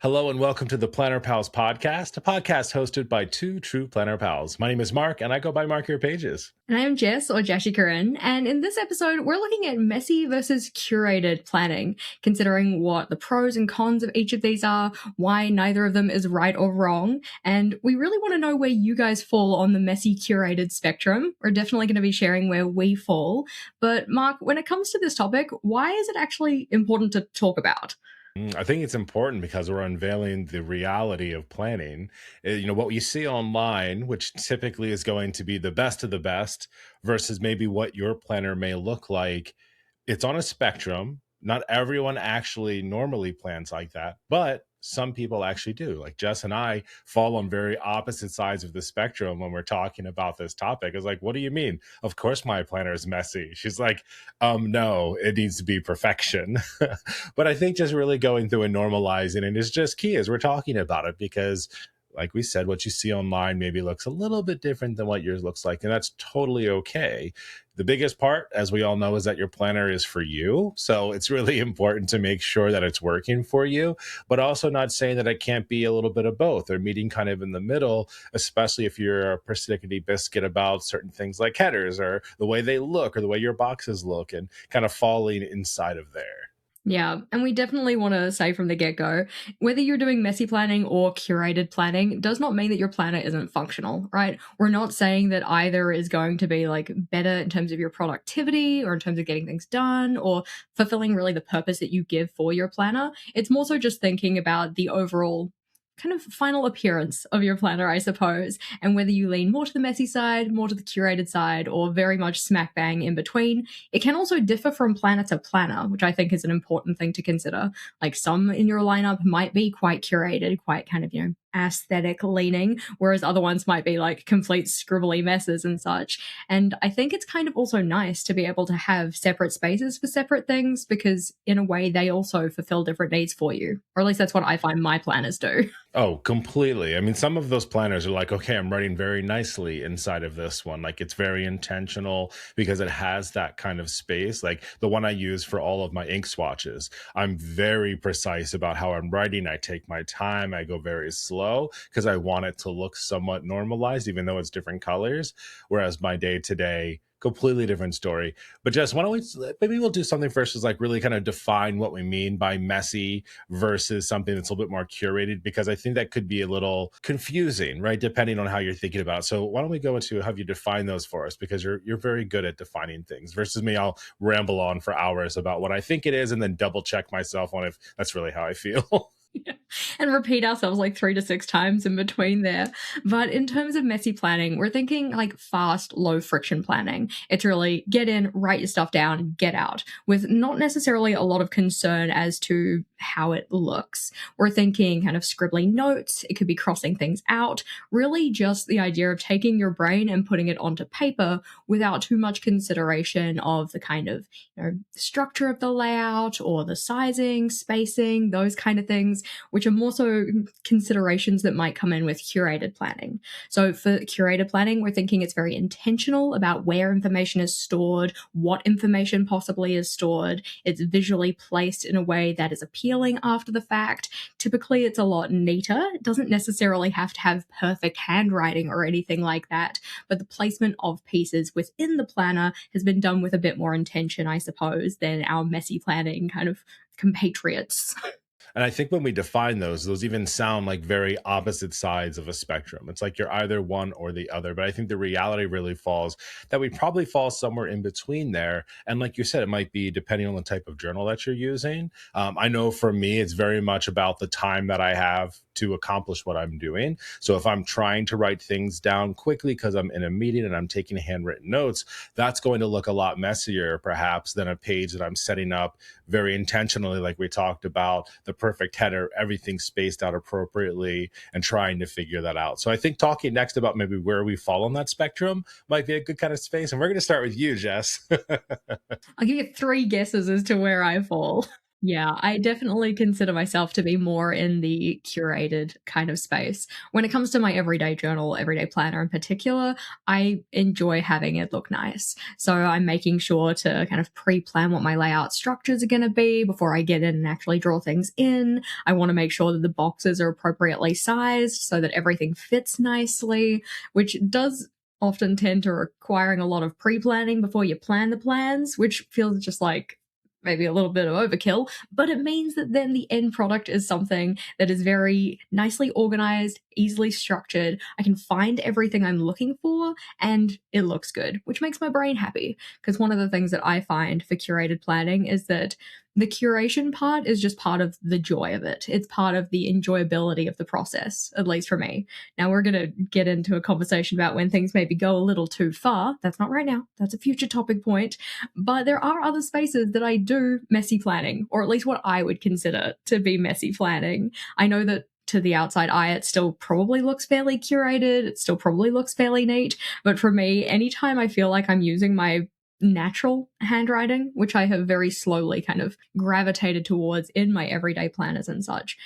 Hello and welcome to the Planner Pals podcast, a podcast hosted by two true Planner Pals. My name is Mark and I go by Mark Your Pages. And I am Jess, or Jashi Karan, and in this episode, we're looking at messy versus curated planning, considering what the pros and cons of each of these are, why neither of them is right or wrong, and we really want to know where you guys fall on the messy curated spectrum. We're definitely going to be sharing where we fall. But Mark, when it comes to this topic, why is it actually important to talk about? I think it's important because we're unveiling the reality of planning. What you see online, which typically is going to be the best of the best, versus maybe what your planner may look like. It's on a spectrum. Not everyone actually normally plans like that, but some people actually do. Like Jess and I fall on very opposite sides of the spectrum when we're talking about this topic. It's like, what do you mean? Of course my planner is messy. She's like, no, it needs to be perfection. But I think just really going through and normalizing it is just key as we're talking about it, because like we said, what you see online maybe looks a little bit different than what yours looks like, and that's totally okay. The biggest part, as we all know, is that your planner is for you. So it's really important to make sure that it's working for you, but also not saying that it can't be a little bit of both or meeting kind of in the middle, especially if you're a persnickety biscuit about certain things like headers or the way they look or the way your boxes look, and kind of falling inside of there. Yeah, and we definitely want to say from the get-go, whether you're doing messy planning or curated planning does not mean that your planner isn't functional, right? We're not saying that either is going to be like better in terms of your productivity or in terms of getting things done or fulfilling really the purpose that you give for your planner. It's more so just thinking about the overall kind of final appearance of your planner, I suppose, and whether you lean more to the messy side, more to the curated side, or very much smack bang in between. It can also differ from planner to planner, which I think is an important thing to consider. Like some in your lineup might be quite curated, quite kind of, aesthetic leaning, whereas other ones might be like complete scribbly messes and such. And I think it's kind of also nice to be able to have separate spaces for separate things because in a way they also fulfill different needs for you. Or at least that's what I find my planners do. Oh, completely. I mean, some of those planners are like, okay, I'm writing very nicely inside of this one. Like it's very intentional because it has that kind of space. Like the one I use for all of my ink swatches, I'm very precise about how I'm writing. I take my time. I go very slow because I want it to look somewhat normalized, even though it's different colors. Whereas my day to day, completely different story. But Jess, why don't we, maybe we'll do something first is like really kind of define what we mean by messy versus something that's a little bit more curated, because I think that could be a little confusing, right? Depending on how you're thinking about it. So why don't we go into have you define those for us? Because you're very good at defining things versus me. I'll ramble on for hours about what I think it is and then double check myself on if that's really how I feel. Yeah. And repeat ourselves like 3 to 6 times in between there. But in terms of messy planning, we're thinking like fast, low friction planning. It's really get in, write your stuff down, get out, with not necessarily a lot of concern as to how it looks. We're thinking kind of scribbling notes, it could be crossing things out, really just the idea of taking your brain and putting it onto paper without too much consideration of the kind of structure of the layout or the sizing, spacing, those kind of things, which are more so considerations that might come in with curated planning. So for curated planning, we're thinking it's very intentional about where information is stored, what information possibly is stored. It's visually placed in a way that is appealing after the fact. Typically, it's a lot neater. It doesn't necessarily have to have perfect handwriting or anything like that, but the placement of pieces within the planner has been done with a bit more intention, I suppose, than our messy planning kind of compatriots. And I think when we define those even sound like very opposite sides of a spectrum. It's like you're either one or the other. But I think the reality really falls that we probably fall somewhere in between there. And like you said, it might be depending on the type of journal that you're using. I know for me, it's very much about the time that I have to accomplish what I'm doing. So if I'm trying to write things down quickly because I'm in a meeting and I'm taking handwritten notes, that's going to look a lot messier perhaps than a page that I'm setting up very intentionally, like we talked about, the perfect header, everything spaced out appropriately, and trying to figure that out. So I think talking next about maybe where we fall on that spectrum might be a good kind of space. And we're going to start with you, Jess. I'll give you 3 guesses as to where I fall. Yeah, I definitely consider myself to be more in the curated kind of space. When it comes to my everyday journal, everyday planner in particular, I enjoy having it look nice. So I'm making sure to kind of pre plan what my layout structures are going to be before I get in and actually draw things in. I want to make sure that the boxes are appropriately sized so that everything fits nicely, which does often tend to requiring a lot of pre planning before you plan the plans, which feels just like maybe a little bit of overkill, but it means that then the end product is something that is very nicely organized, easily structured. I can find everything I'm looking for and it looks good, which makes my brain happy. Because one of the things that I find for curated planning is that the curation part is just part of the joy of it. It's part of the enjoyability of the process, at least for me. Now, we're going to get into a conversation about when things maybe go a little too far. That's not right now, that's a future topic point. But there are other spaces that I do messy planning, or at least what I would consider to be messy planning. I know that to the outside eye, it still probably looks fairly curated. It still probably looks fairly neat. But for me, anytime I feel like I'm using my natural handwriting, which I have very slowly kind of gravitated towards in my everyday planners and such,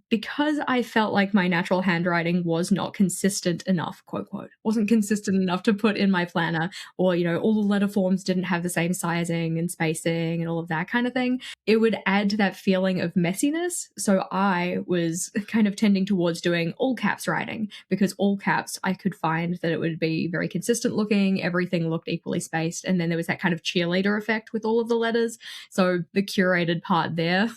because I felt like my natural handwriting was not consistent enough, quote, quote, wasn't consistent enough to put in my planner, or, all the letter forms didn't have the same sizing and spacing and all of that kind of thing, it would add to that feeling of messiness. So I was kind of tending towards doing all caps writing because all caps, I could find that it would be very consistent looking, everything looked equally spaced. And then there was that kind of cheerleader effect with all of the letters. So the curated part there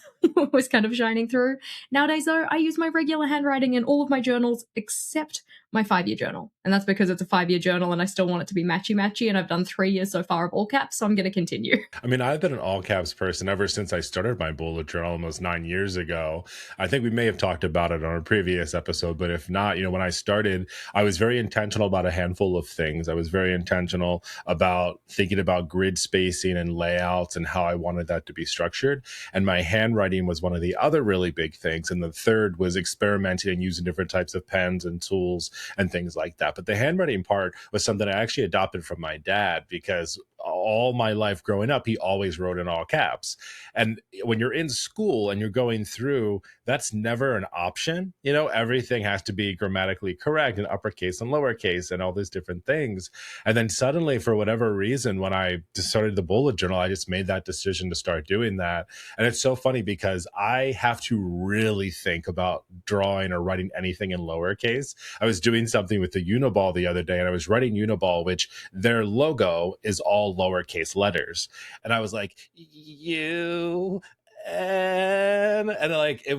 was kind of shining through. Nowadays, though, I use my regular handwriting in all of my journals except my 5 year journal. And that's because it's a 5 year journal and I still want it to be matchy matchy. And I've done 3 years so far of all caps. So I'm going to continue. I mean, I've been an all caps person ever since I started my bullet journal almost 9 years ago. I think we may have talked about it on a previous episode, but if not, when I started, I was very intentional about a handful of things. I was very intentional about thinking about grid spacing and layouts and how I wanted that to be structured. And my handwriting was one of the other really big things. And the third was experimenting and using different types of pens and tools and things like that. But the handwriting part was something I actually adopted from my dad because all my life growing up, he always wrote in all caps. And when you're in school and you're going through, that's never an option. Everything has to be grammatically correct and uppercase and lowercase and all these different things. And then suddenly, for whatever reason, when I started the bullet journal, I just made that decision to start doing that. And it's so funny because I have to really think about drawing or writing anything in lowercase. I was doing something with the Uniball the other day and I was writing Uniball, which their logo is all lowercase letters. And I was like, you and like I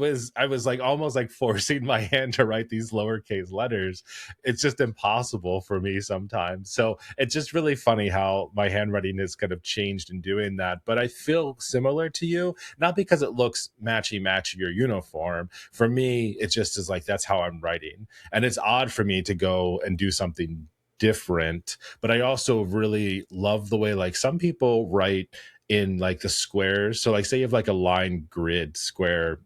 was like almost like forcing my hand to write these lowercase letters. It's just impossible for me sometimes. So it's just really funny how my handwriting has kind of changed in doing that. But I feel similar to you, not because it looks matchy your uniform. For me, it just is like that's how I'm writing. And it's odd for me to go and do something different, but I also really love the way like some people write in like the squares. So like say you have like a line grid square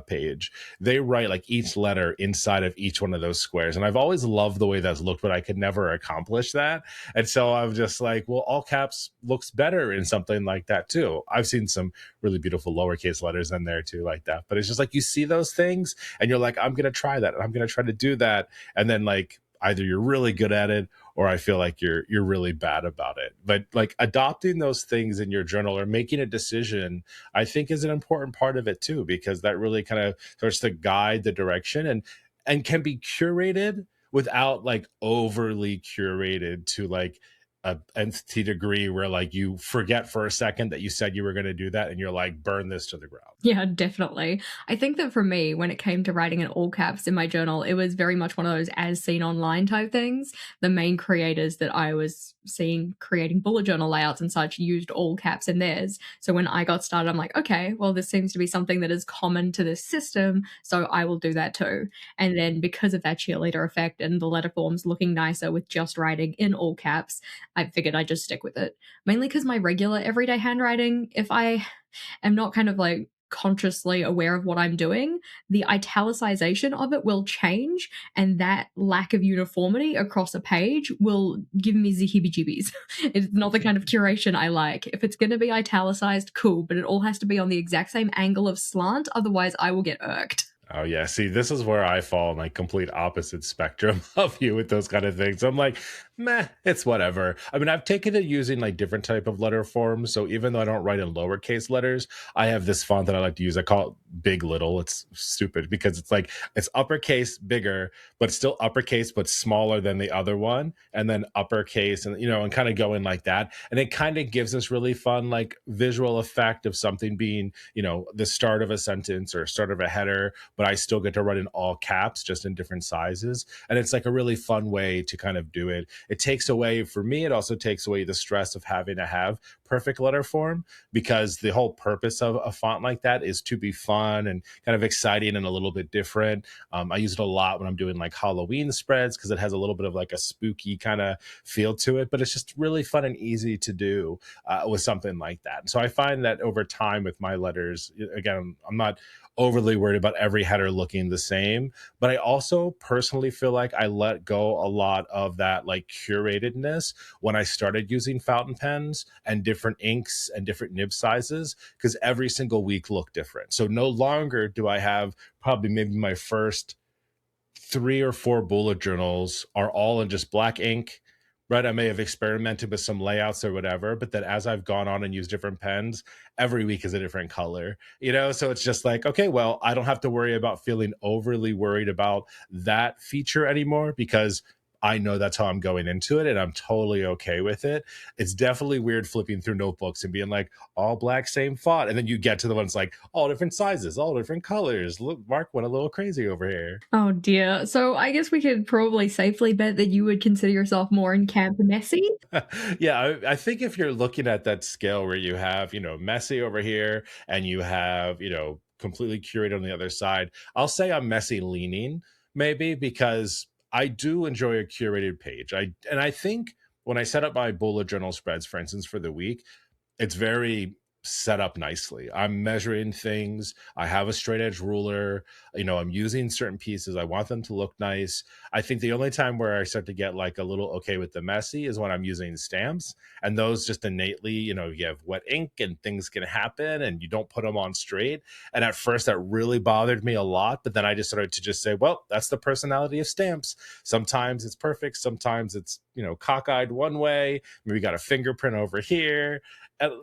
page, they write like each letter inside of each one of those squares. And I've always loved the way that's looked, but I could never accomplish that. And so I'm just like, well, all caps looks better in something like that too. I've seen some really beautiful lowercase letters in there too, like that. But it's just like you see those things and you're like, I'm gonna try that and I'm gonna try to do that. And then like either you're really good at it or I feel like you're really bad about it. But like adopting those things in your journal or making a decision, I think is an important part of it too, because that really kind of starts to guide the direction and can be curated without like overly curated to like a entity degree where like you forget for a second that you said you were going to do that and you're like burn this to the ground. Yeah, definitely. I think that for me, when it came to writing in all caps in my journal, it was very much one of those as seen online type things. The main creators that I was seeing creating bullet journal layouts and such used all caps in theirs. So when I got started, I'm like, okay, well, this seems to be something that is common to this system. So I will do that too. And then because of that cheerleader effect and the letter forms looking nicer with just writing in all caps, I figured I'd just stick with it. Mainly because my regular everyday handwriting, if I am not kind of like consciously aware of what I'm doing, the italicization of it will change, and that lack of uniformity across a page will give me the heebie jeebies. It's not the kind of curation I like. If it's going to be italicized, cool, but it all has to be on the exact same angle of slant, otherwise, I will get irked. Oh yeah, see, this is where I fall in like complete opposite spectrum of you with those kind of things. I'm like, meh, it's whatever. I mean, I've taken to using like different type of letter forms. So even though I don't write in lowercase letters, I have this font that I like to use. I call it Big Little. It's stupid because it's like it's uppercase bigger, but it's still uppercase but smaller than the other one, and then uppercase, and and kind of going like that. And it kind of gives this really fun like visual effect of something being, the start of a sentence or start of a header, but I still get to write in all caps, just in different sizes. And it's like a really fun way to kind of do it. It takes away, for me, it also takes away the stress of having to have perfect letter form, because the whole purpose of a font like that is to be fun and kind of exciting and a little bit different. I use it a lot when I'm doing like Halloween spreads because it has a little bit of like a spooky kind of feel to it, but it's just really fun and easy to do with something like that. So I find that over time with my letters, again, I'm not overly worried about every header looking the same. But I also personally feel like I let go a lot of that like curatedness when I started using fountain pens and different inks and different nib sizes, because every single week looked different. So no longer do I have probably maybe my first 3 or 4 bullet journals are all in just black ink. Right. I may have experimented with some layouts or whatever, but then as I've gone on and used different pens, every week is a different color. So it's just like, okay, well, I don't have to worry about feeling overly worried about that feature anymore, because I know that's how I'm going into it and I'm totally okay with it. It's definitely weird flipping through notebooks and being like, all black, same font. And then you get to the ones like all different sizes, all different colors. Look, Mark went a little crazy over here. Oh dear. So I guess we could probably safely bet that you would consider yourself more in camp messy. Yeah, I think if you're looking at that scale where you have, messy over here and you have, completely curated on the other side, I'll say I'm messy leaning, maybe, because I do enjoy a curated page. I think when I set up my bullet journal spreads, for instance, for the week, it's very set up nicely. I'm measuring things. I have a straight edge ruler. I'm using certain pieces. I want them to look nice. I think the only time where I start to get like a little okay with the messy is when I'm using stamps. And those just innately, you have wet ink and things can happen and you don't put them on straight. And at first that really bothered me a lot. But then I just started to just say, well, that's the personality of stamps. Sometimes it's perfect. Sometimes it's, cockeyed one way. Maybe got a fingerprint over here.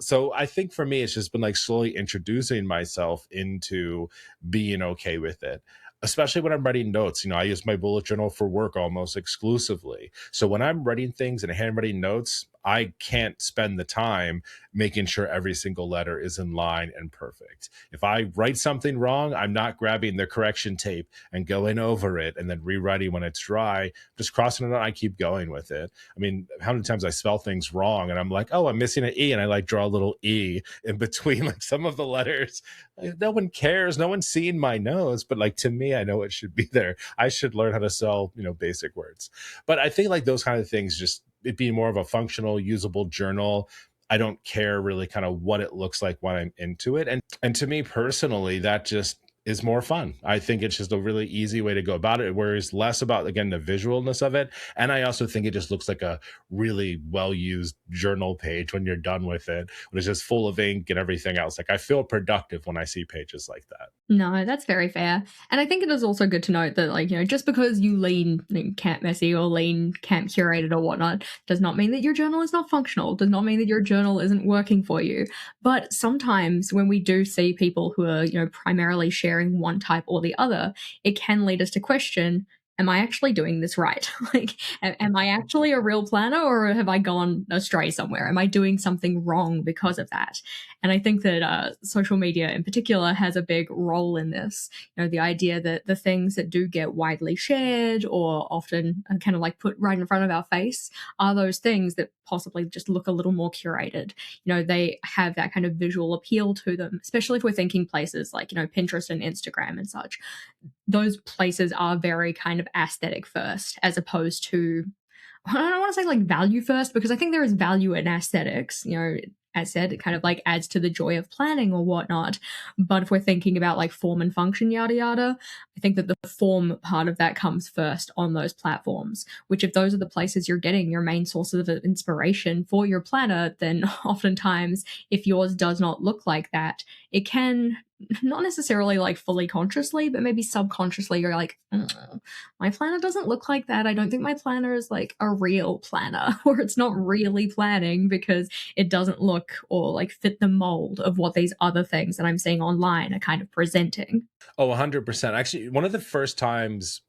So I think for me, it's just been like slowly introducing myself into being okay with it. Especially when I'm writing notes. I use my bullet journal for work almost exclusively. So when I'm writing things and handwriting notes, I can't spend the time making sure every single letter is in line and perfect. If I write something wrong, I'm not grabbing the correction tape and going over it and then rewriting when it's dry. Just crossing it out, I keep going with it. I mean, how many times I spell things wrong and I'm like, oh, I'm missing an E, and I like draw a little E in between like some of the letters. No one cares. No one's seen my nose, but like to me, I know it should be there. I should learn how to spell, basic words. But I think like those kind of things, just it being more of a functional, usable journal. I don't care really kind of what it looks like when I'm into it. And to me personally, that just is more fun. I think it's just a really easy way to go about it, whereas less about, again, the visualness of it. And I also think it just looks like a really well used journal page when you're done with it, when it's just full of ink and everything else. Like I feel productive when I see pages like that. No, that's very fair. And I think it is also good to note that, like, just because you lean camp messy or lean camp curated or whatnot, does not mean that your journal is not functional, does not mean that your journal isn't working for you. But sometimes when we do see people who are, primarily sharing one type or the other, it can lead us to question, am I actually doing this right? Like, am I actually a real planner, or have I gone astray somewhere? Am I doing something wrong because of that? And I think that social media in particular has a big role in this. The idea that the things that do get widely shared or often kind of like put right in front of our face are those things that possibly just look a little more curated. They have that kind of visual appeal to them, especially if we're thinking places like, Pinterest and Instagram and such. Those places are very kind of aesthetic first, as opposed to, I don't want to say like value first, because I think there is value in aesthetics. as said, it kind of like adds to the joy of planning or whatnot. But if we're thinking about like form and function, yada yada, I think that the form part of that comes first on those platforms, which if those are the places you're getting your main sources of inspiration for your planner, then oftentimes if yours does not look like that, it can not necessarily like fully consciously, but maybe subconsciously, you're like, "Mm, my planner doesn't look like that. I don't think my planner is like a real planner, or it's not really planning because it doesn't look or like fit the mold of what these other things that I'm seeing online are kind of presenting." Oh, 100%. Actually, one of the first times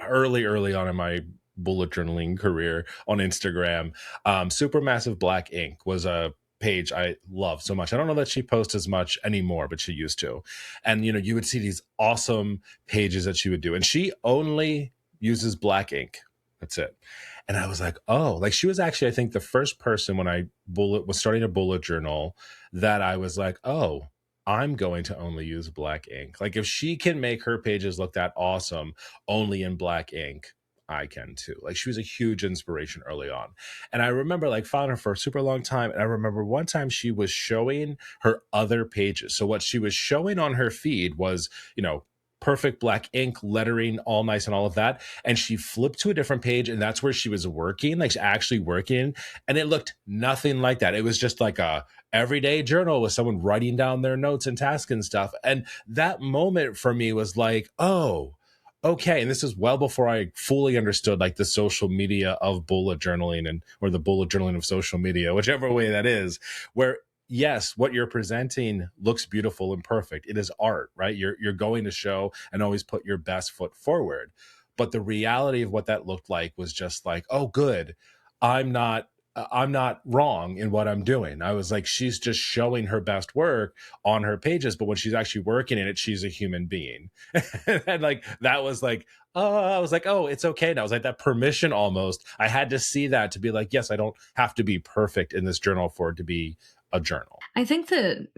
early on in my bullet journaling career on Instagram, Supermassive Black Ink was a page I love so much. I don't know that she posts as much anymore, but she used to. And you would see these awesome pages that she would do. And she only uses black ink. That's it. And I was like, oh, like she was actually, I think, the first person when I bullet was starting a bullet journal that I was like, oh, I'm going to only use black ink. Like if she can make her pages look that awesome only in black ink, I can too. Like she was a huge inspiration early on. And I remember like following her for a super long time. And I remember one time she was showing her other pages. So what she was showing on her feed was, perfect black ink lettering, all nice and all of that. And she flipped to a different page and that's where she was working, like actually working. And it looked nothing like that. It was just like a everyday journal with someone writing down their notes and tasks and stuff. And that moment for me was like, oh, okay. And this is well before I fully understood like the social media of bullet journaling and or the bullet journaling of social media, whichever way that is, where yes, what you're presenting looks beautiful and perfect. It is art, right? You're going to show and always put your best foot forward. But the reality of what that looked like was just like, oh, good. I'm not I'm not wrong in what I'm doing. I was like, she's just showing her best work on her pages, but when she's actually working in it, she's a human being. And like that was like, oh, I was like, oh, it's okay now. I was like that permission almost. I had to see that to be like, yes, I don't have to be perfect in this journal for it to be a journal. I think that,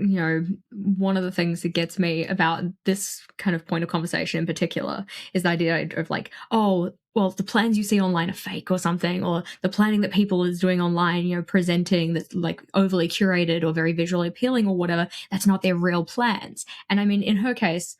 one of the things that gets me about this kind of point of conversation in particular is the idea of like, oh, well, the plans you see online are fake or something, or the planning that people is doing online, presenting that's like overly curated or very visually appealing or whatever, that's not their real plans. And I mean, in her case,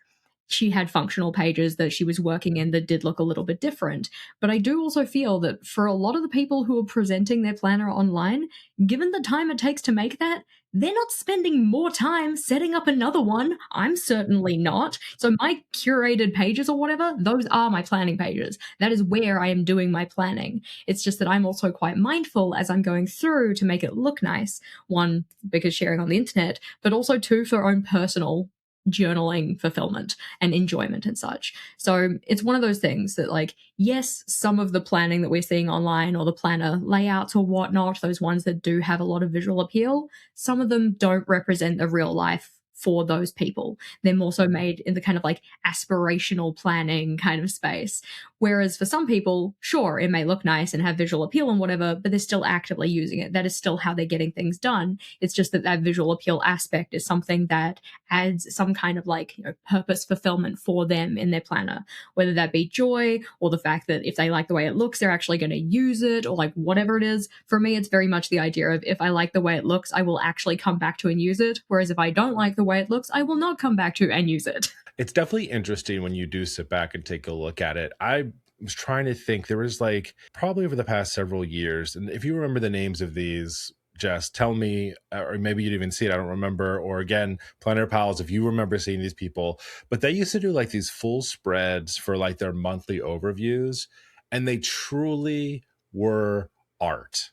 she had functional pages that she was working in that did look a little bit different. But I do also feel that for a lot of the people who are presenting their planner online, given the time it takes to make that, they're not spending more time setting up another one. I'm certainly not. So my curated pages or whatever, those are my planning pages. That is where I am doing my planning. It's just that I'm also quite mindful as I'm going through to make it look nice. One, because sharing on the internet, but also two, for own personal journaling fulfillment and enjoyment and such. So it's one of those things that, like, yes, some of the planning that we're seeing online or the planner layouts or whatnot, those ones that do have a lot of visual appeal, some of them don't represent the real life for those people. They're more so made in the kind of like aspirational planning kind of space. Whereas for some people, sure, it may look nice and have visual appeal and whatever, but they're still actively using it. That is still how they're getting things done. It's just that that visual appeal aspect is something that adds some kind of like, purpose fulfillment for them in their planner, whether that be joy or the fact that if they like the way it looks, they're actually going to use it, or like whatever it is. For me, it's very much the idea of if I like the way it looks, I will actually come back to and use it. Whereas if I don't like the way it looks, I will not come back to and use it. It's definitely interesting when you do sit back and take a look at it. I was trying to think, there was like probably over the past several years, and if you remember the names of these, Jess, tell me, or maybe you'd even see it. I don't remember. Or again, Planner Pals, if you remember seeing these people, but they used to do like these full spreads for like their monthly overviews, and they truly were art.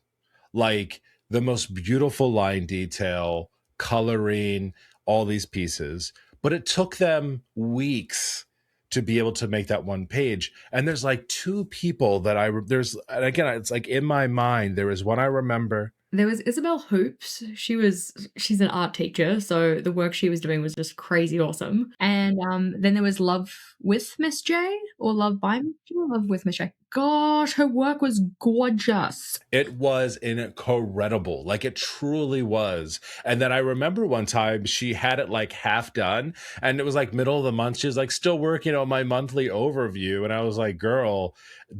Like the most beautiful line detail, coloring, all these pieces. But it took them weeks to be able to make that one page. And there's like two people that there's, and again, it's like in my mind, there is one I remember. There was Isabel Hoops. She's an art teacher, so the work she was doing was just crazy awesome. And then there was Love with Miss J, or Love by Miss J, or Love with Miss J. gosh, her work was gorgeous. It was incredible. Like it truly was. And then I remember one time she had it like half done and it was like middle of the month. She was like still working on my monthly overview. And I was like, girl,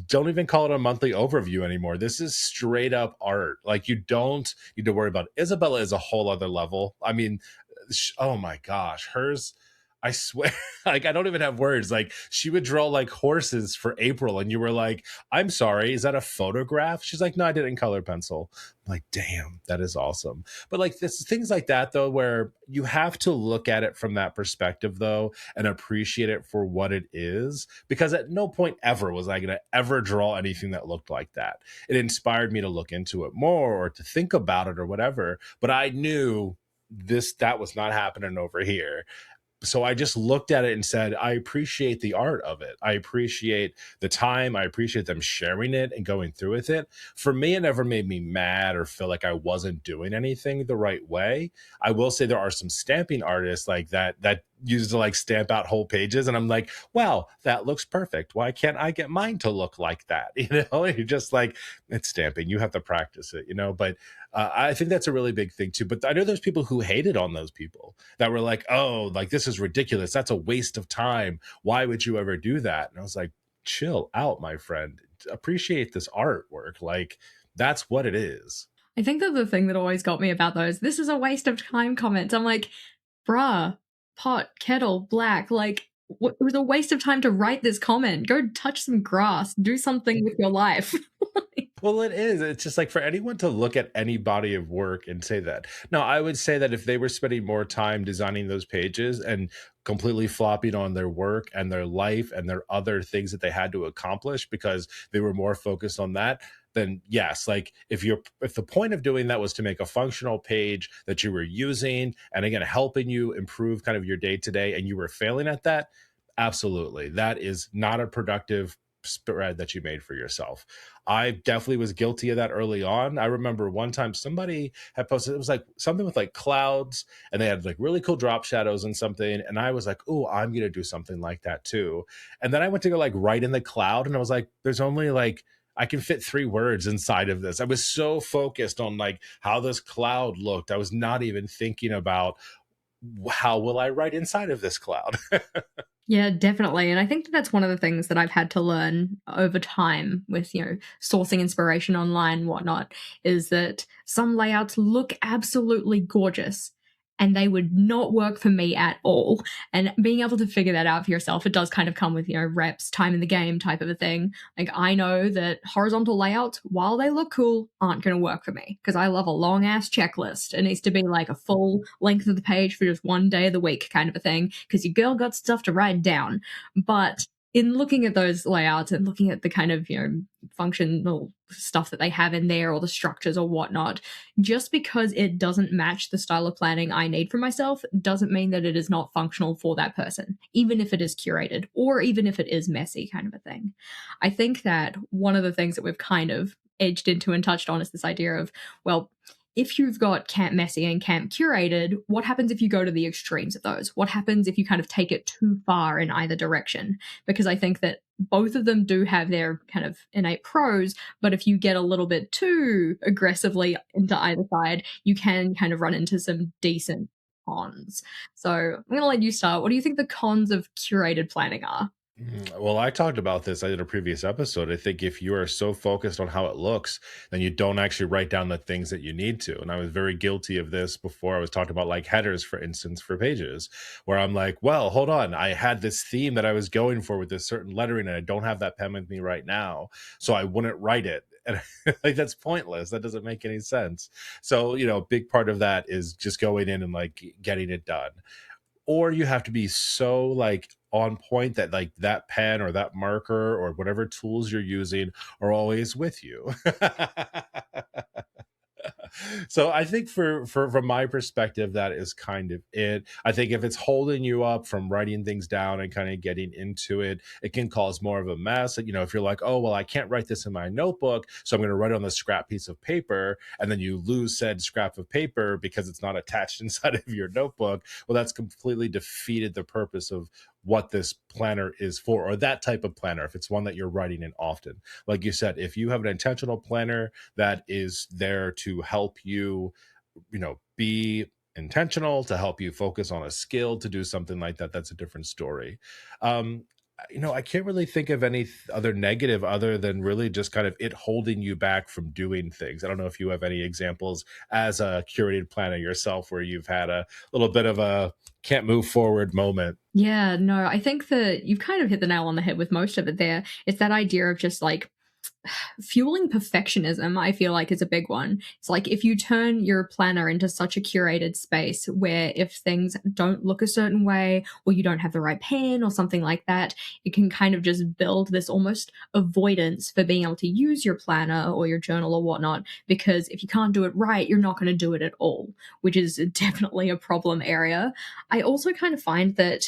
don't even call it a monthly overview anymore. This is straight up art. Like you don't need to worry about it. Isabella is a whole other level. I mean, oh my gosh, hers. I swear, like I don't even have words. Like she would draw like horses for April, and you were like, I'm sorry, is that a photograph? She's like, no, I did it in color pencil. I'm like, damn, that is awesome. But like this things like that though, where you have to look at it from that perspective though, and appreciate it for what it is. Because at no point ever was I gonna ever draw anything that looked like that. It inspired me to look into it more or to think about it or whatever. But I knew that was not happening over here. So I just looked at it and said, I appreciate the art of it. I appreciate the time. I appreciate them sharing it and going through with it. For me, it never made me mad or feel like I wasn't doing anything the right way. I will say there are some stamping artists like that use to like stamp out whole pages. And I'm like, wow, that looks perfect. Why can't I get mine to look like that? You know, you're just like, it's stamping. You have to practice it, you know, but I think that's a really big thing too. But I know there's people who hated on those people that were like, oh, like this is ridiculous. That's a waste of time. Why would you ever do that? And I was like, chill out, my friend. Appreciate this artwork. Like that's what it is. I think that the thing that always got me about those, this is a waste of time comments. I'm like, bruh, pot, kettle, black, like, it was a waste of time to write this comment. Go touch some grass, do something with your life. Well, it is. It's just like for anyone to look at any body of work and say that. Now, I would say that if they were spending more time designing those pages and completely flopping on their work and their life and their other things that they had to accomplish because they were more focused on that, then yes, like if the point of doing that was to make a functional page that you were using and again helping you improve kind of your day to day and you were failing at that, absolutely. That is not a productive spread that you made for yourself. I definitely was guilty of that early on. I remember one time somebody had posted, it was like something with like clouds and they had like really cool drop shadows and something. And I was like, oh, I'm going to do something like that too. And then I went to go like write in the cloud and I was like, there's only like, I can fit 3 words inside of this. I was so focused on like how this cloud looked. I was not even thinking about how will I write inside of this cloud. Yeah, definitely. And I think that that's one of the things that I've had to learn over time with, sourcing inspiration online and whatnot, is that some layouts look absolutely gorgeous and they would not work for me at all. And being able to figure that out for yourself, it does kind of come with, reps, time in the game type of a thing. Like I know that horizontal layouts, while they look cool, aren't going to work for me because I love a long ass checklist. It needs to be like a full length of the page for just one day of the week kind of a thing because your girl got stuff to write down. But in looking at those layouts and looking at the kind of, functional stuff that they have in there or the structures or whatnot, just because it doesn't match the style of planning I need for myself doesn't mean that it is not functional for that person, even if it is curated or even if it is messy kind of a thing. I think that one of the things that we've kind of edged into and touched on is this idea of, well, if you've got camp messy and camp curated, what happens if you go to the extremes of those? What happens if you kind of take it too far in either direction? Because I think that both of them do have their kind of innate pros, but if you get a little bit too aggressively into either side, you can kind of run into some decent cons. So I'm going to let you start. What do you think the cons of curated planning are? Well, I talked about this. I did a previous episode. I think if you are so focused on how it looks, then you don't actually write down the things that you need to. And I was very guilty of this before. I was talking about like headers, for instance, for pages, where I'm like, well, hold on. I had this theme that I was going for with this certain lettering, and I don't have that pen with me right now. So I wouldn't write it. And like that's pointless. That doesn't make any sense. So, a big part of that is just going in and like getting it done, or you have to be so like on point that like that pen or that marker or whatever tools you're using are always with you. So I think for from my perspective, that is kind of it. I think if it's holding you up from writing things down and kind of getting into it, it can cause more of a mess. If you're like, oh well, I can't write this in my notebook, so I'm going to write it on this scrap piece of paper, and then you lose said scrap of paper because it's not attached inside of your notebook. Well, that's completely defeated the purpose of what this planner is for, or that type of planner, if it's one that you're writing in often. Like you said, if you have an intentional planner that is there to help you, be intentional, to help you focus on a skill, to do something like that, that's a different story. um I can't really think of any other negative other than really just kind of it holding you back from doing things. I don't know if you have any examples as a curated planner yourself where you've had a little bit of a can't move forward moment. Yeah, no, I think that you've kind of hit the nail on the head with most of it there. It's that idea of just like fueling perfectionism, I feel like, is a big one. It's like if you turn your planner into such a curated space where if things don't look a certain way or you don't have the right pen or something like that, it can kind of just build this almost avoidance for being able to use your planner or your journal or whatnot. Because if you can't do it right, you're not going to do it at all, which is definitely a problem area. I also kind of find that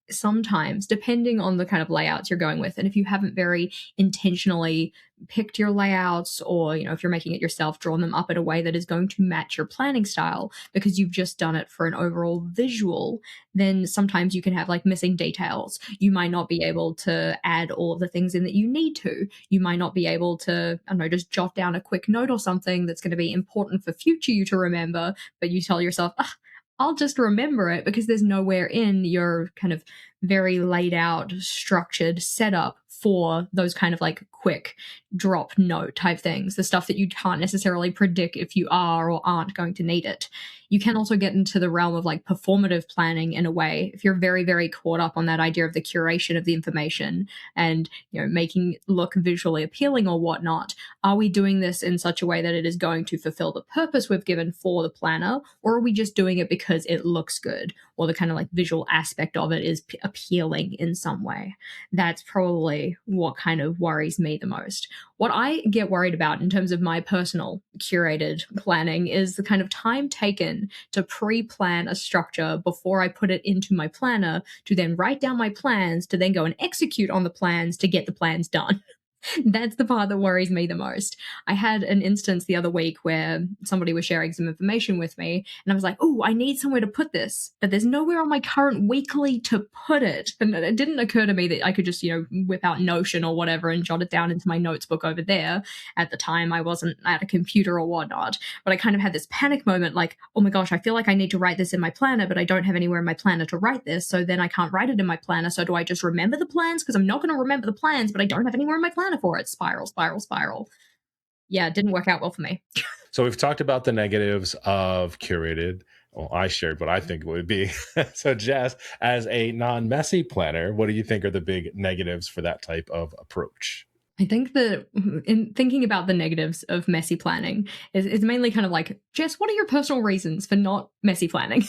sometimes, depending on the kind of layouts you're going with, and if you haven't very intentionally picked your layouts, or if you're making it yourself, drawn them up in a way that is going to match your planning style because you've just done it for an overall visual, then sometimes you can have like missing details. You might not be able to add all of the things in that you need to. You might not be able to, I don't know, just jot down a quick note or something that's going to be important for future you to remember, but you tell yourself, "Ah, I'll just remember it," because there's nowhere in your kind of very laid out, structured setup for those kind of like quick drop note type things, the stuff that you can't necessarily predict if you are or aren't going to need it. You can also get into the realm of like performative planning in a way if you're very, very caught up on that idea of the curation of the information and, making it look visually appealing or whatnot. Are we doing this in such a way that it is going to fulfill the purpose we've given for the planner, or are we just doing it because it looks good or the kind of like visual aspect of it is appealing in some way? That's probably what kind of worries me the most. What I get worried about in terms of my personal curated planning is the kind of time taken to pre plan a structure before I put it into my planner, to then write down my plans, to then go and execute on the plans to get the plans done. That's the part that worries me the most. I had an instance the other week where somebody was sharing some information with me, and I was like, "Oh, I need somewhere to put this, but there's nowhere on my current weekly to put it." And it didn't occur to me that I could just, whip out Notion or whatever and jot it down into my notes book over there. At the time, I wasn't at a computer or whatnot, but I kind of had this panic moment like, "Oh my gosh, I feel like I need to write this in my planner, but I don't have anywhere in my planner to write this. So then I can't write it in my planner. So do I just remember the plans? Because I'm not going to remember the plans, but I don't have anywhere in my planner for it." Spiral, spiral, spiral. Yeah, it didn't work out well for me. So we've talked about the negatives of curated. Well, I shared what I think it would be. So, Jess, as a non-messy planner, what do you think are the big negatives for that type of approach? I think that in thinking about the negatives of messy planning is mainly kind of like, Jess, what are your personal reasons for not messy planning?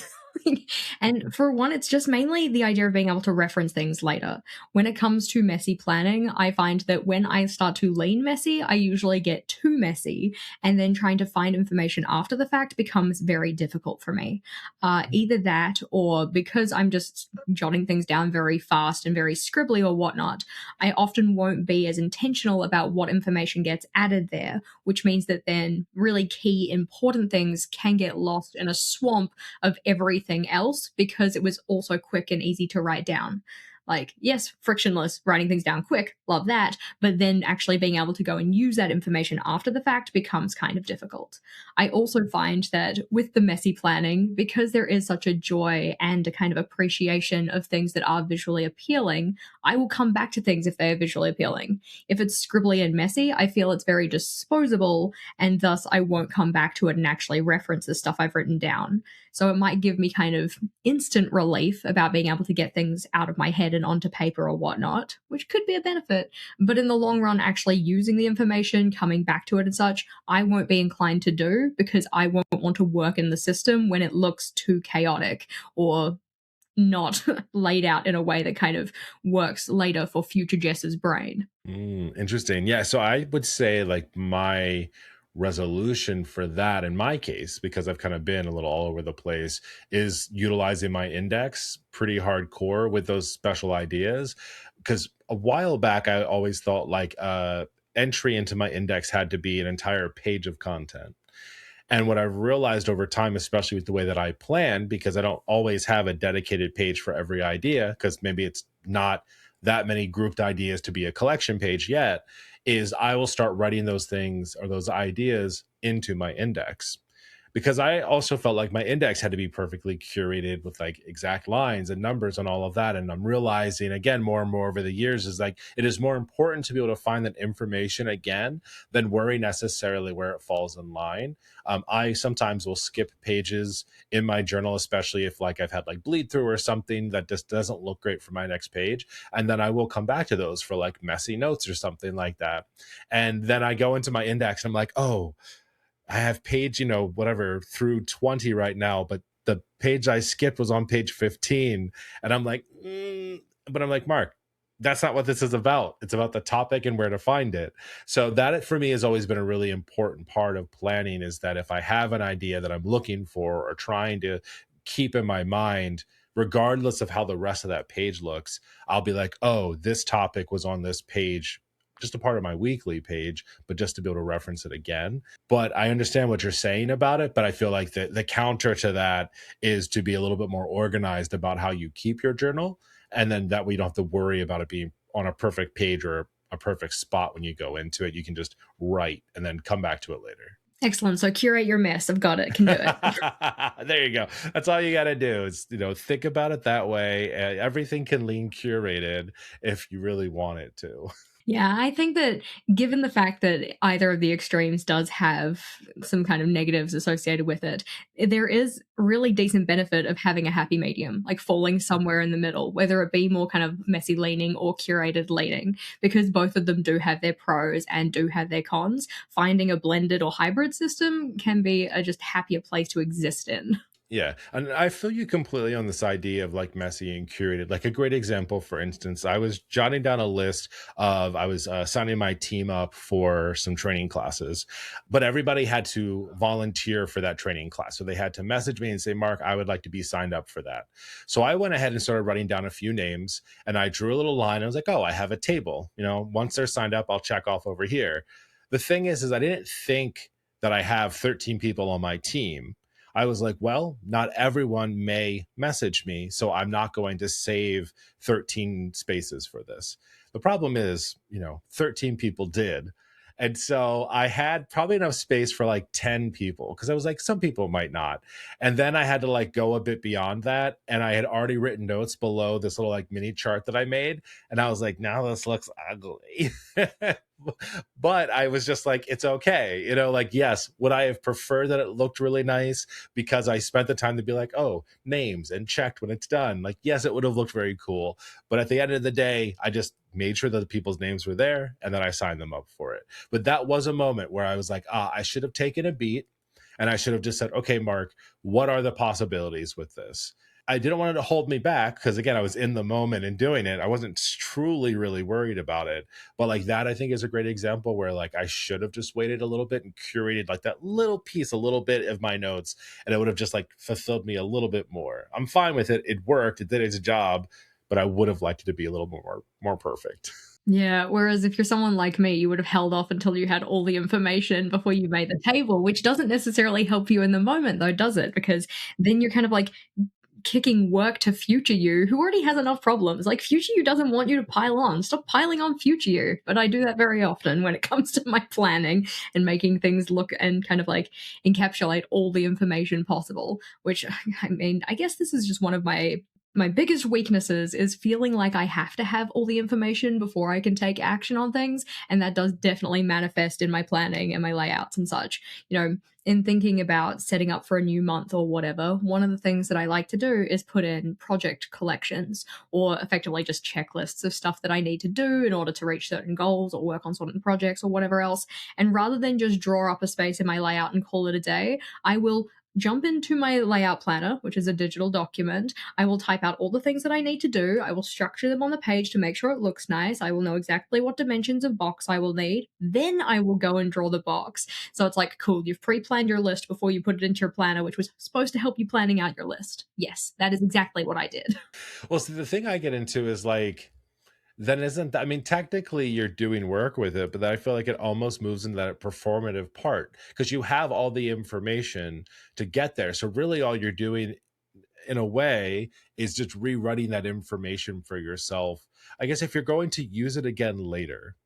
And for one, it's just mainly the idea of being able to reference things later. When it comes to messy planning, I find that when I start to lean messy, I usually get too messy, and then trying to find information after the fact becomes very difficult for me. Either that, or because I'm just jotting things down very fast and very scribbly or whatnot, I often won't be as intentional about what information gets added there, which means that then really key important things can get lost in a swamp of everything else because it was also quick and easy to write down. Like, yes, frictionless, writing things down quick, love that. But then actually being able to go and use that information after the fact becomes kind of difficult. I also find that with the messy planning, because there is such a joy and a kind of appreciation of things that are visually appealing, I will come back to things if they are visually appealing. If it's scribbly and messy, I feel it's very disposable, and thus I won't come back to it and actually reference the stuff I've written down. So it might give me kind of instant relief about being able to get things out of my head and onto paper or whatnot, which could be a benefit. But in the long run, actually using the information, coming back to it and such, I won't be inclined to do because I won't want to work in the system when it looks too chaotic or not laid out in a way that kind of works later for future Jess's brain. Interesting. Yeah. So I would say like my resolution for that in my case, because I've kind of been a little all over the place, is utilizing my index pretty hardcore with those special ideas. Because a while back, I always thought like entry into my index had to be an entire page of content. And what I've realized over time, especially with the way that I plan, because I don't always have a dedicated page for every idea, because maybe it's not that many grouped ideas to be a collection page yet, is I will start writing those things or those ideas into my index, because I also felt like my index had to be perfectly curated with like exact lines and numbers and all of that. And I'm realizing again more and more over the years is like it is more important to be able to find that information again than worry necessarily where it falls in line. I sometimes will skip pages in my journal, especially if like I've had like bleed through or something that just doesn't look great for my next page. And then I will come back to those for like messy notes or something like that. And then I go into my index and I'm like, oh, I have page, whatever through 20 right now, but the page I skipped was on page 15. And I'm like, but I'm like, Mark, that's not what this is about. It's about the topic and where to find it. So that for me has always been a really important part of planning, is that if I have an idea that I'm looking for or trying to keep in my mind, regardless of how the rest of that page looks, I'll be like, oh, this topic was on this page, just a part of my weekly page, but just to be able to reference it again. But I understand what you're saying about it. But I feel like the counter to that is to be a little bit more organized about how you keep your journal. And then that way you don't have to worry about it being on a perfect page or a perfect spot when you go into it. You can just write and then come back to it later. Excellent. So curate your mess. I've got it. Can do it. There you go. That's all you got to do is, think about it that way. Everything can lean curated if you really want it to. Yeah, I think that given the fact that either of the extremes does have some kind of negatives associated with it, there is really decent benefit of having a happy medium, like falling somewhere in the middle, whether it be more kind of messy leaning or curated leaning, because both of them do have their pros and do have their cons. Finding a blended or hybrid system can be a just happier place to exist in. Yeah, and I feel you completely on this idea of like messy and curated. Like a great example, for instance, I was jotting down a list of I was signing my team up for some training classes, but everybody had to volunteer for that training class. So they had to message me and say, Mark, I would like to be signed up for that. So I went ahead and started writing down a few names, and I drew a little line. I was like, oh, I have a table. Once they're signed up, I'll check off over here. The thing is I didn't think that I have 13 people on my team. I was like, well, not everyone may message me, so I'm not going to save 13 spaces for this. The problem is, 13 people did. And so I had probably enough space for like 10 people because I was like, some people might not. And then I had to like go a bit beyond that. And I had already written notes below this little like mini chart that I made. And I was like, now this looks ugly. But I was just like, it's okay. Like, yes, would I have preferred that it looked really nice because I spent the time to be like, oh, names and checked when it's done? Like, yes, it would have looked very cool. But at the end of the day, I just made sure that the people's names were there and then I signed them up for it. But that was a moment where I was like, I should have taken a beat and I should have just said, okay, Mark, what are the possibilities with this? I didn't want it to hold me back because again, I was in the moment and doing it. I wasn't truly really worried about it. But like that, I think is a great example where like I should have just waited a little bit and curated like that little piece, a little bit of my notes, and it would have just like fulfilled me a little bit more. I'm fine with it. It worked. It did its job, but I would have liked it to be a little more perfect. Yeah, whereas if you're someone like me, you would have held off until you had all the information before you made the table, which doesn't necessarily help you in the moment, though, does it? Because then you're kind of like kicking work to future you who already has enough problems. Like future you doesn't want you to pile on. Stop piling on future you. But I do that very often when it comes to my planning and making things look and kind of like encapsulate all the information possible, which I mean, I guess this is just one of my biggest weaknesses is feeling like I have to have all the information before I can take action on things. And that does definitely manifest in my planning and my layouts and such. In thinking about setting up for a new month or whatever, one of the things that I like to do is put in project collections or effectively just checklists of stuff that I need to do in order to reach certain goals or work on certain projects or whatever else. And rather than just draw up a space in my layout and call it a day, I will jump into my layout planner, which is a digital document. I will type out all the things that I need to do. I will structure them on the page to make sure it looks nice. I will know exactly what dimensions of box I will need. Then I will go and draw the box. So it's like, cool, you've pre-planned your list before you put it into your planner, which was supposed to help you planning out your list. Yes, that is exactly what I did. Well, see, the thing I get into is like, then isn't that, I mean, technically you're doing work with it, but then I feel like it almost moves into that performative part because you have all the information to get there. So really all you're doing in a way is just rerunning that information for yourself. I guess if you're going to use it again later,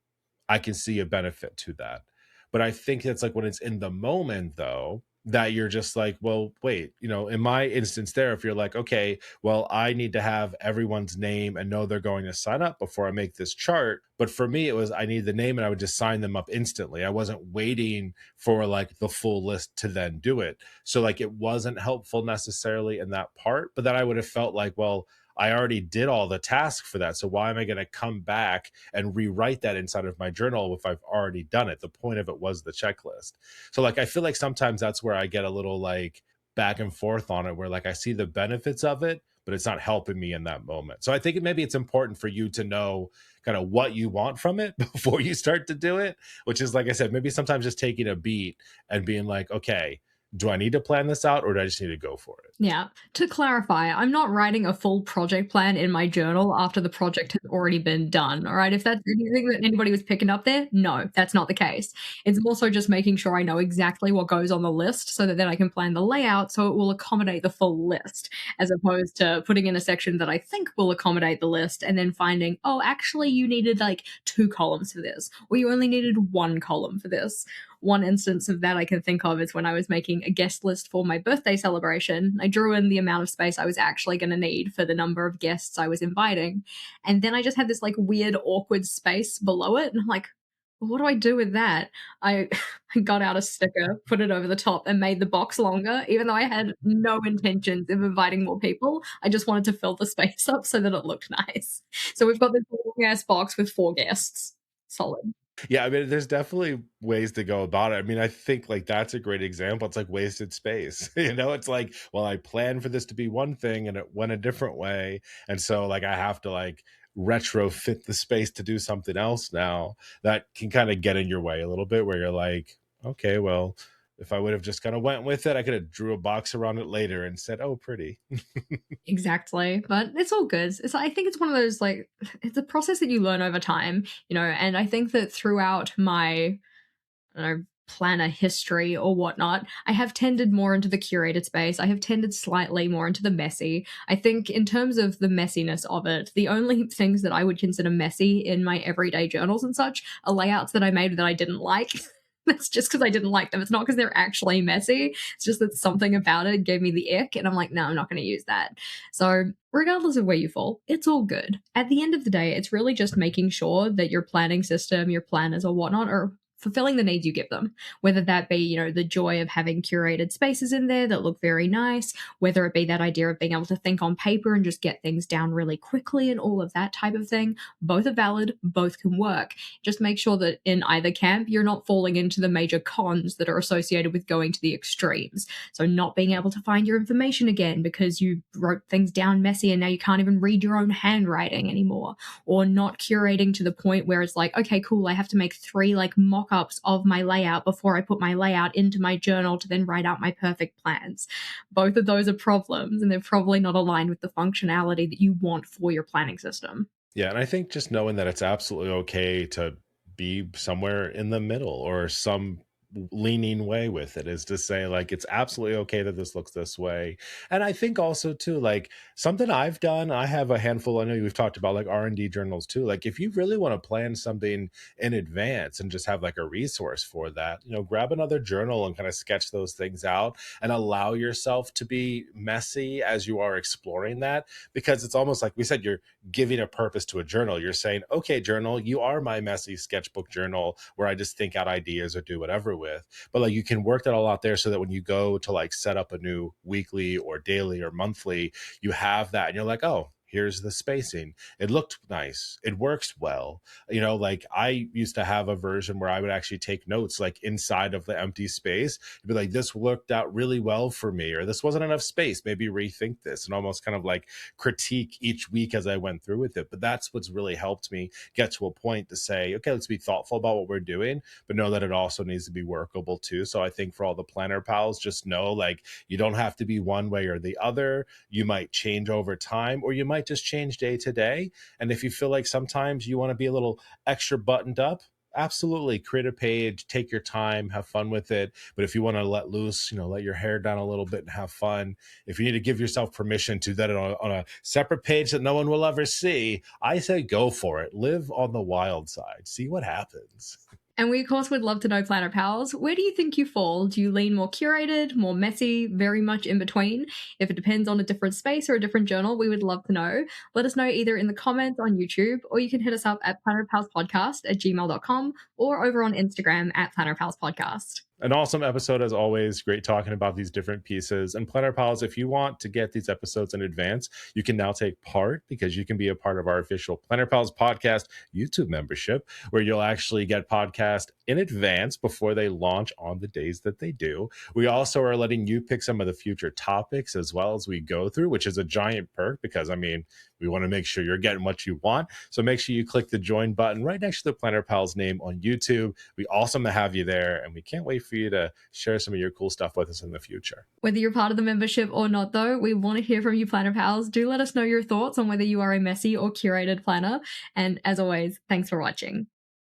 I can see a benefit to that. But I think it's like when it's in the moment though, that you're just like, well, wait, in my instance there, if you're like, okay, well, I need to have everyone's name and know they're going to sign up before I make this chart. But for me, it was I need the name and I would just sign them up instantly. I wasn't waiting for like the full list to then do it. So like it wasn't helpful necessarily in that part. But then I would have felt like, well, I already did all the tasks for that. So why am I going to come back and rewrite that inside of my journal if I've already done it? The point of it was the checklist. So like I feel like sometimes that's where I get a little like back and forth on it, where like I see the benefits of it, but it's not helping me in that moment. So I think maybe it's important for you to know kind of what you want from it before you start to do it, which is like I said, maybe sometimes just taking a beat and being like, okay, do I need to plan this out or do I just need to go for it? Yeah. To clarify, I'm not writing a full project plan in my journal after the project has already been done. All right. If that's anything that anybody was picking up there, no, that's not the case. It's also just making sure I know exactly what goes on the list so that then I can plan the layout so it will accommodate the full list, as opposed to putting in a section that I think will accommodate the list and then finding, oh, actually, you needed like 2 columns for this, or you only needed 1 column for this. One instance of that I can think of is when I was making a guest list for my birthday celebration. I drew in the amount of space I was actually going to need for the number of guests I was inviting. And then I just had this like weird, awkward space below it. And I'm like, well, what do I do with that? I, I got out a sticker, put it over the top, and made the box longer, even though I had no intentions of inviting more people. I just wanted to fill the space up so that it looked nice. So we've got this long ass box with 4 guests. Solid. Yeah, I mean, there's definitely ways to go about it. I mean, I think like that's a great example. It's like wasted space. It's like, well, I planned for this to be one thing and it went a different way. And so like I have to like retrofit the space to do something else now. That can kind of get in your way a little bit where you're like, okay, well, if I would have just kind of went with it, I could have drew a box around it later and said, "Oh, pretty." Exactly, but it's all good. I think it's one of those, like, it's a process that you learn over time, and I think that throughout my, I don't know, planner history or whatnot, I have tended more into the curated space. I have tended slightly more into the messy. I think in terms of the messiness of it, the only things that I would consider messy in my everyday journals and such are layouts that I made that I didn't like. That's just because I didn't like them. It's not because they're actually messy. It's just that something about it gave me the ick, and I'm like, no, I'm not going to use that. So, regardless of where you fall, it's all good. At the end of the day, it's really just making sure that your planning system, your planners, or whatnot are fulfilling the needs you give them, whether that be, the joy of having curated spaces in there that look very nice, whether it be that idea of being able to think on paper and just get things down really quickly and all of that type of thing. Both are valid, both can work. Just make sure that in either camp, you're not falling into the major cons that are associated with going to the extremes. So, not being able to find your information again because you wrote things down messy and now you can't even read your own handwriting anymore, or not curating to the point where it's like, okay, cool, I have to make 3 like mock ups of my layout before I put my layout into my journal to then write out my perfect plans. Both of those are problems, and they're probably not aligned with the functionality that you want for your planning system. Yeah, and I think just knowing that it's absolutely okay to be somewhere in the middle or some leaning way with it is to say like it's absolutely okay that this looks this way. And I think also too like something I've done, I have a handful, I know we've talked about like R&D journals too. Like if you really want to plan something in advance and just have like a resource for that, grab another journal and kind of sketch those things out and allow yourself to be messy as you are exploring that, because it's almost like we said, you're giving a purpose to a journal. You're saying, okay, journal, you are my messy sketchbook journal where I just think out ideas or do whatever with. But like you can work that all out there so that when you go to like set up a new weekly or daily or monthly, you have that and you're like, oh, here's the spacing. It looked nice. It works well. Like I used to have a version where I would actually take notes like inside of the empty space. It'd be like, this worked out really well for me, or this wasn't enough space. Maybe rethink this, and almost kind of like critique each week as I went through with it. But that's what's really helped me get to a point to say, okay, let's be thoughtful about what we're doing, but know that it also needs to be workable too. So I think for all the planner pals, just know like you don't have to be one way or the other. You might change over time, or you might just change day to day. And if you feel like sometimes you want to be a little extra buttoned up, absolutely create a page, take your time, have fun with it. But if you want to let loose, let your hair down a little bit and have fun, if you need to give yourself permission to do that on a separate page that no one will ever see, I say go for it. Live on the wild side, see what happens. And we, of course, would love to know, Planner Pals, where do you think you fall? Do you lean more curated, more messy, very much in between? If it depends on a different space or a different journal, we would love to know. Let us know either in the comments on YouTube, or you can hit us up at plannerpalspodcast@gmail.com, or over on Instagram at Planner Pals Podcast. An awesome episode as always. Great talking about these different pieces. And Planner Pals, if you want to get these episodes in advance, you can now take part because you can be a part of our official Planner Pals podcast YouTube membership, where you'll actually get podcast in advance before they launch on the days that they do. We also are letting you pick some of the future topics as well as we go through, which is a giant perk because, I mean, we want to make sure you're getting what you want. So make sure you click the join button right next to the Planner Pals name on YouTube. We awesome to have you there, and we can't wait for you to share some of your cool stuff with us in the future. Whether you're part of the membership or not, though, we want to hear from you, Planner Pals. Do let us know your thoughts on whether you are a messy or curated planner. And as always, thanks for watching.